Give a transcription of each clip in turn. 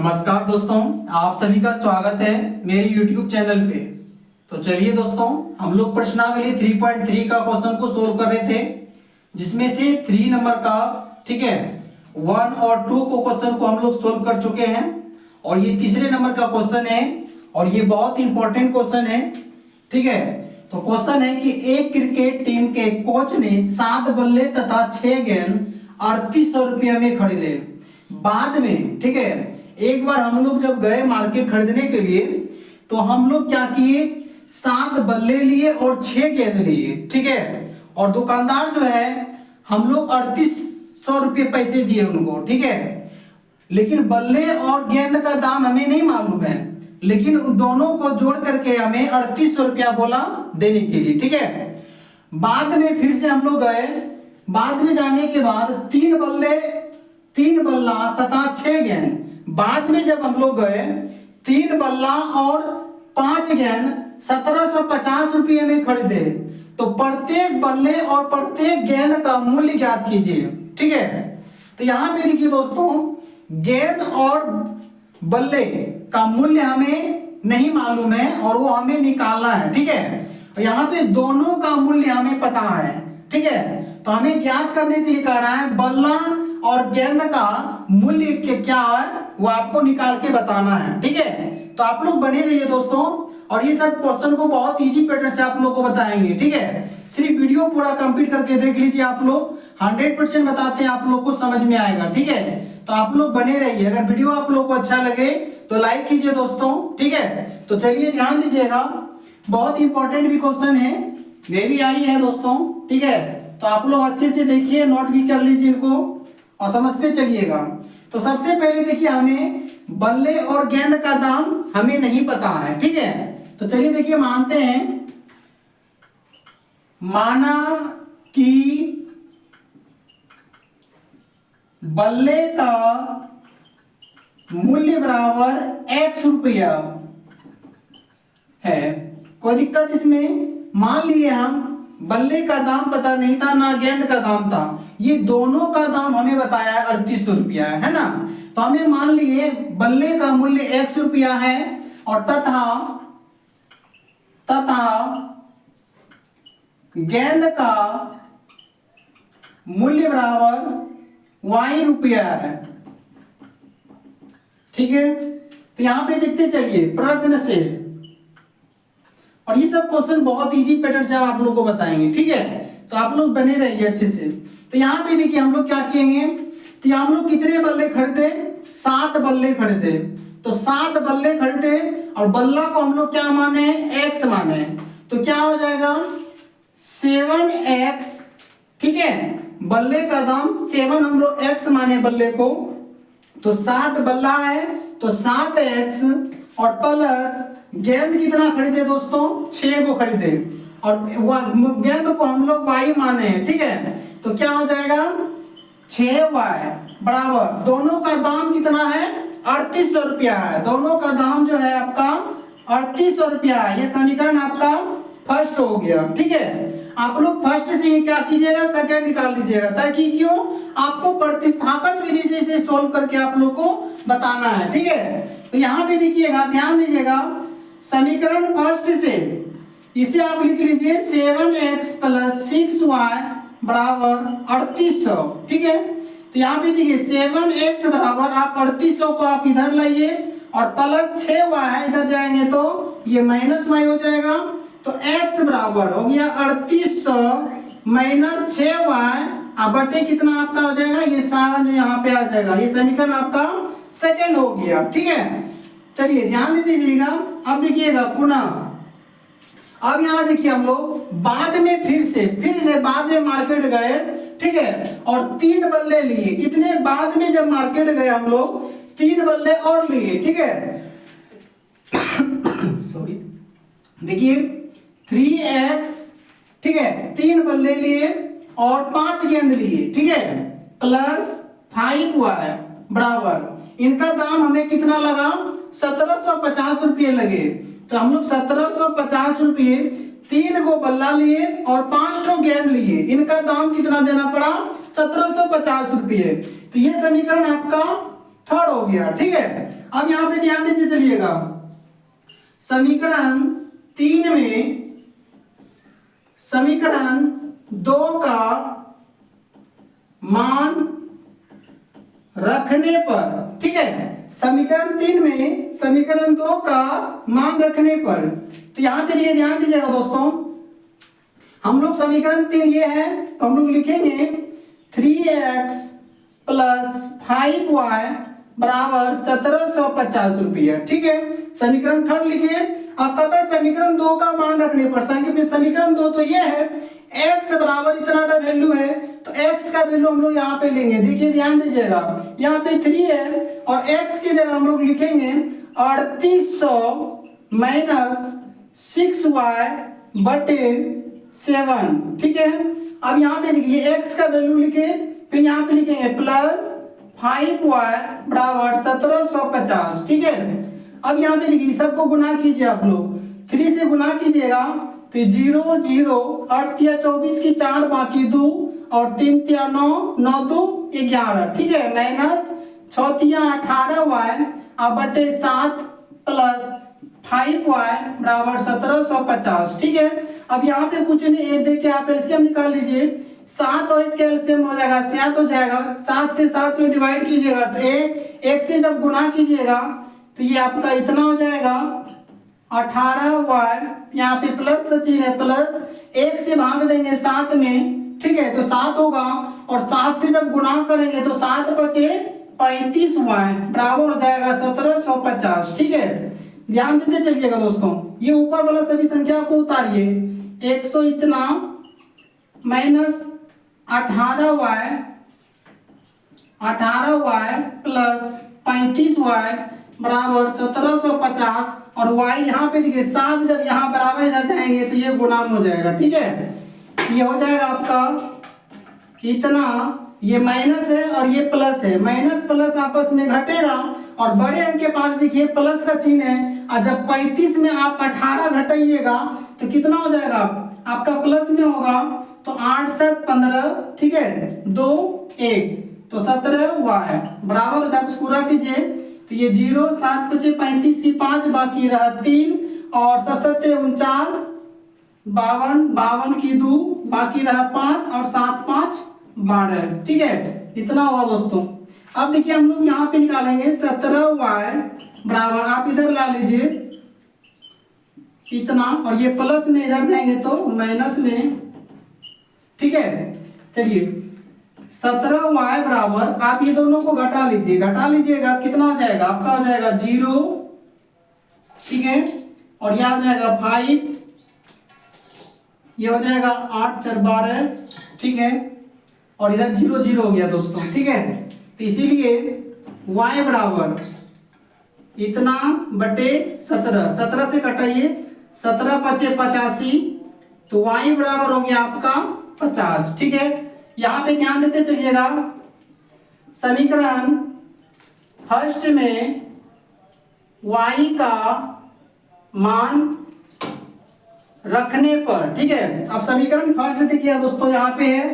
नमस्कार दोस्तों, आप सभी का स्वागत है मेरे YouTube चैनल पे। तो चलिए दोस्तों, हम लोग प्रश्नावली 3.3 का क्वेश्चन को सोल्व कर रहे थे, जिसमें से 3 नंबर का, ठीक है, 1 और 2 को क्वेश्चन को हम लोग सोल्व कर चुके हैं और ये तीसरे नंबर का क्वेश्चन है और ये बहुत इंपॉर्टेंट क्वेश्चन है। ठीक है, तो क्वेश्चन है कि एक क्रिकेट टीम के कोच ने 7 बल्ले तथा 6 गेंद 3800 रुपये में खरीदे। बाद में, ठीक है, एक बार हम लोग जब गए मार्केट खरीदने के लिए तो हम लोग क्या किए, 7 बल्ले लिए और 6 गेंद लिए। ठीक है, और दुकानदार जो है हम लोग 3800 रुपये पैसे दिए उनको। ठीक है, लेकिन बल्ले और गेंद का दाम हमें नहीं मालूम है, लेकिन उन दोनों को जोड़ करके हमें 3800 रुपया बोला देने के लिए। ठीक है, बाद में फिर से हम लोग गए, बाद में जाने के बाद 3 बल्ले, 3 बल्ला तथा 6 गेंद। बाद में जब हम लोग गए 3 बल्ला और 5 गेंद 1750 रुपये में खरीदे, तो प्रत्येक बल्ले और प्रत्येक गेंद का मूल्य ज्ञात कीजिए। ठीक है, तो यहां पे देखिए दोस्तों, गेंद और बल्ले का मूल्य हमें नहीं मालूम है और वो हमें निकालना है। ठीक है, यहाँ पे दोनों का मूल्य हमें पता है। ठीक है, तो हमें ज्ञात करने के लिए कह रहा है बल्ला और गेंद का मूल्य क्या है वो आपको निकाल के बताना है। ठीक है, तो आप लोग बने रहिए दोस्तों, और ये सब क्वेश्चन को बहुत इजी पैटर्न से आप लोग को बताएंगे। ठीक है, सिर्फ वीडियो पूरा कंप्लीट करके देख लीजिए, आप लोग 100% बताते हैं, आप लोग को समझ में आएगा। ठीक है, तो आप लोग बने रहिए। अगर वीडियो आप लोग को अच्छा लगे तो लाइक कीजिए दोस्तों। ठीक है, तो चलिए ध्यान दीजिएगा, बहुत इंपॉर्टेंट भी क्वेश्चन है, वे भी आई है दोस्तों। ठीक है, तो आप लोग अच्छे से देखिए, नोट भी कर लीजिए इनको और समझते चलिएगा। तो सबसे पहले देखिए, हमें बल्ले और गेंद का दाम हमें नहीं पता है। ठीक है, तो चलिए देखिए, मानते हैं, माना कि बल्ले का मूल्य बराबर x रुपया है। कोई दिक्कत इसमें? मान लिए हम बल्ले का दाम पता नहीं था, ना गेंद का दाम था, ये दोनों का दाम हमें बताया है 3800 रुपया, है ना। तो हमें मान लिए बल्ले का मूल्य x रुपया है और तथा गेंद का मूल्य बराबर y रुपया है। ठीक है, तो यहां पे देखते चलिए प्रश्न से, और ये सब क्वेश्चन बहुत इजी पैटर्न से आप लोगों को बताएंगे। ठीक है, तो आप लोग बने रहिए अच्छे से। तो यहाँ पे देखिए हम लोग क्या किएंगे, तो हम लोग कितने बल्ले खरीदे, 7 बल्ले खरीदे। तो 7 बल्ले खरीदे और बल्ला को हम लोग क्या माने, x माने, तो क्या हो जाएगा 7x। ठीक है, बल्ले का दाम 7 हम लोग x माने बल्ले को, तो 7 बल्ला है तो 7x और प्लस गेंद कितना खरीदे दोस्तों, 6 को खरीदे और गेंद को हम लोग y माने। ठीक है, तो क्या हो जाएगा 6y बराबर, दोनों का दाम कितना है 3800 रुपया है। दोनों का दाम जो है आपका 3800 रुपया है। ये समीकरण आपका फर्स्ट हो गया। ठीक है, आप लोग फर्स्ट से ही क्या कीजिएगा, सेकंड निकाल लीजिएगा, ताकि क्यों, आपको प्रतिस्थापन विधि से इसे सोल्व करके आप लोग को बताना है। ठीक है, तो यहाँ पे देखिएगा, ध्यान दीजिएगा, समीकरण फर्स्ट से इसे आप लिख लीजिए 7x + 6y बराबर 3800। ठीक है, तो यहाँ पे देखिए 7x बराबर, आप 3800 को आप इधर लाइए और प्लस 6y इधर जाएंगे तो ये -y हो जाएगा, तो x बराबर हो गया 3800 - 6y बटे कितना आपका हो जाएगा, ये 7 यहाँ पे आ जाएगा। ये समीकरण आपका सेकंड हो गया। ठीक है, चलिए ध्यान दीजिएगा। अब देखिएगा पुनः, अब यहाँ देखिए हम लोग बाद में फिर से बाद में मार्केट गए। ठीक है, और 3 बल्ले लिए। कितने बाद में जब मार्केट गए हम लोग 3 बल्ले और लिए। ठीक है, सॉरी, देखिए 3x, ठीक है, 3 बल्ले लिए और 5 गेंद लिए। ठीक है, प्लस 5y बराबर, इनका दाम हमें कितना लगा, 1750 रुपये लगे। तो हम लोग 1750 रुपये, 3 को बल्ला लिए और 5 गेंद लिए, इनका दाम कितना देना पड़ा, 1750 रुपये। तो ये समीकरण आपका थर्ड हो गया, ठीक है। अब यहाँ पे ध्यान दीजिए, चलिएगा समीकरण 3 में समीकरण 2 का मान रखने पर, ठीक है, समीकरण 3 में समीकरण 2 का मान रखने पर, तो यहां पे ये ध्यान दीजिएगा दोस्तों, हम लोग समीकरण 3 ये है तो हम लोग लिखेंगे 3x प्लस 5y बराबर 1750 रुपया, ठीक है। समीकरण 3 लिखिए। अब पता है समीकरण 2 का मान रखने पर, समीकरण 2 तो ये है x बराबर इतना का वैल्यू है, तो x का वैल्यू हम लोग यहाँ पे लेंगे। देखिए ध्यान दीजिएगा, यहाँ पे 3 है और x की जगह हम लोग लिखेंगे 3800 माइनस 6y बटे 7, ठीक है। अब यहाँ पे देखिए x का वैल्यू लिखे, फिर यहाँ पे लिखेंगे प्लस 5y बराबर 1750, ठीक है। अब यहाँ पे देखिए सबको गुना कीजिए, आप लोग 3 से गुना कीजिएगा तो 0 0 8 या 24 की 4 बाकी 2 और 3 या 9 9 2 11, ठीक है, माइनस 6 या 18y अब बटे 7 प्लस 5y बराबर 1750, ठीक है। अब यहाँ पे कुछ नहीं, देखिए आप एलसीएम निकाल लीजिए, 7 और 1 का एलसीएम हो जाएगा 7 हो जाएगा, 7 से 7 में डिवाइड कीजिएगा तो 1 से जब गुना कीजिएगा तो ये आपका इतना हो जाएगा 18y, यहाँ पे प्लस सचिन है, प्लस 1 से भाग देंगे 7 में, ठीक है, तो 7 होगा और 7 से जब गुना करेंगे तो 7 बचे 35y बराबर हो जाएगा 1750, ठीक है। ध्यान देते चलिएगा दोस्तों, ये ऊपर वाला सभी संख्या को उतारिए, 100 इतना माइनस 18y प्लस 35y बराबर 1750 और y यहाँ पे देखिए 7 जब यहाँ बराबर इधर जाएंगे तो ये गुणाम हो जाएगा, ठीक है। ये हो जाएगा आपका इतना, ये माइनस है और ये प्लस है, माइनस प्लस आपस में घटेगा और बड़े अंक के पास देखिए प्लस का चिन्ह है, और जब 35 में आप 18 घटाइएगा तो कितना हो जाएगा, आपका प्लस में होगा तो 8 7 15, ठीक है, 2 1 तो 17y बराबर, जब पूरा कीजिए तो ये 0 7 बचे 35 की 5 बाकी रहा 3 और 7 49 52 की 2 बाकी रहा 5 और 7 5 12, ठीक है, इतना होगा दोस्तों। अब देखिए हम लोग यहाँ पे निकालेंगे 17y बराबर, आप इधर ला लीजिए इतना और ये प्लस में इधर जाएंगे तो माइनस में, ठीक है। चलिए 17y बराबर, आप ये दोनों को घटा लीजिएगा कितना हो जाएगा, आपका हो जाएगा 0, ठीक है, और यह हो जाएगा 5, ये हो जाएगा 8 4 12, ठीक है, और इधर 0 0 हो गया दोस्तों, ठीक है। तो इसीलिए y बराबर इतना बटे 17 से कटाइए, 17 5 85 तो y बराबर हो गया आपका 50, ठीक है। यहाँ पे ध्यान देते चलिएगा, समीकरण फर्स्ट में y का मान रखने पर, ठीक है। अब समीकरण फर्स्ट देखिए दोस्तों, यहाँ पे है,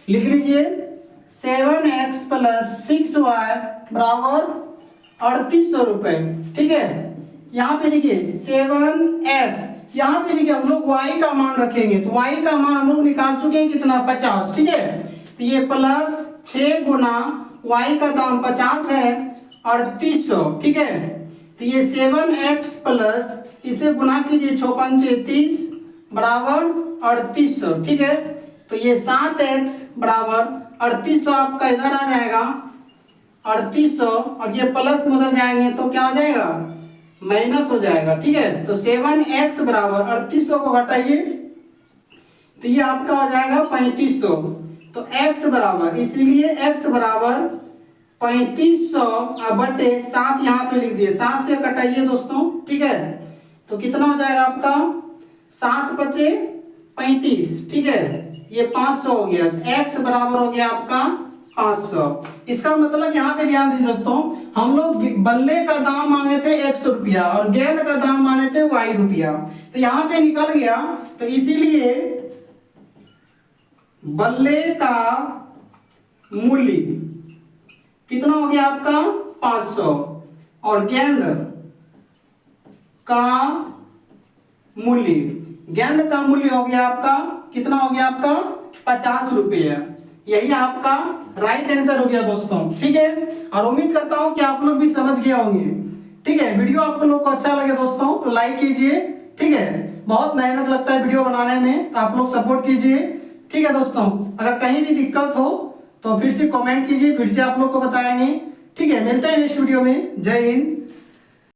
लिख लीजिए 7x प्लस 6y बराबर 3800 रुपए, ठीक है। यहाँ पे देखिए 7x, यहाँ पे देखिए हम लोग y का मान रखेंगे तो y का मान हम लोग निकाल चुके हैं कितना, 50, ठीक है। तो ये प्लस 6 गुना y का दाम 50 है 3800, ठीक है। तो ये 7x प्लस, इसे गुना कीजिए 6 5 30 बराबर 3800, ठीक है। तो ये 7x बराबर 3800 आपका इधर आ जाएगा 3800 और ये प्लस में उधर जाएंगे तो क्या हो जाएगा, माइनस हो जाएगा, ठीक है। तो 7x बराबर 3800 को घटाइए तो ये आपका हो जाएगा 3500, तो x बराबर, इसलिए x बराबर 3500 बटे 7 यहाँ पे लिख दिए, 7 से कटाइए दोस्तों, ठीक है। तो कितना हो जाएगा आपका 7 बचे 35, ठीक है, ये 500 हो गया, x बराबर हो गया आपका 500। इसका मतलब यहाँ पे ध्यान दीजिए दोस्तों, हम लोग बल्ले का दाम मांगे थे 100 रुपया और गेंद का दाम मांगे थे y रुपया, तो यहाँ पे निकल गया, तो इसीलिए बल्ले का मूल्य कितना हो गया आपका 500 और गेंद का मूल्य, गेंद का मूल्य हो गया आपका कितना हो गया आपका 50 रुपये। यही आपका राइट आंसर हो गया दोस्तों। ठीक है, और उम्मीद करता हूं कि आप लोग भी समझ गए होंगे। ठीक है, वीडियो आपको लोग को अच्छा लगे दोस्तों तो लाइक कीजिए। ठीक है, बहुत मेहनत लगता है वीडियो बनाने में तो आप लोग सपोर्ट कीजिए। ठीक है दोस्तों, अगर कहीं भी दिक्कत हो तो फिर से कमेंट कीजिए, फिर से आप लोग को बताएंगे। ठीक है, मिलते हैं नेक्स्ट वीडियो में। जय हिंद।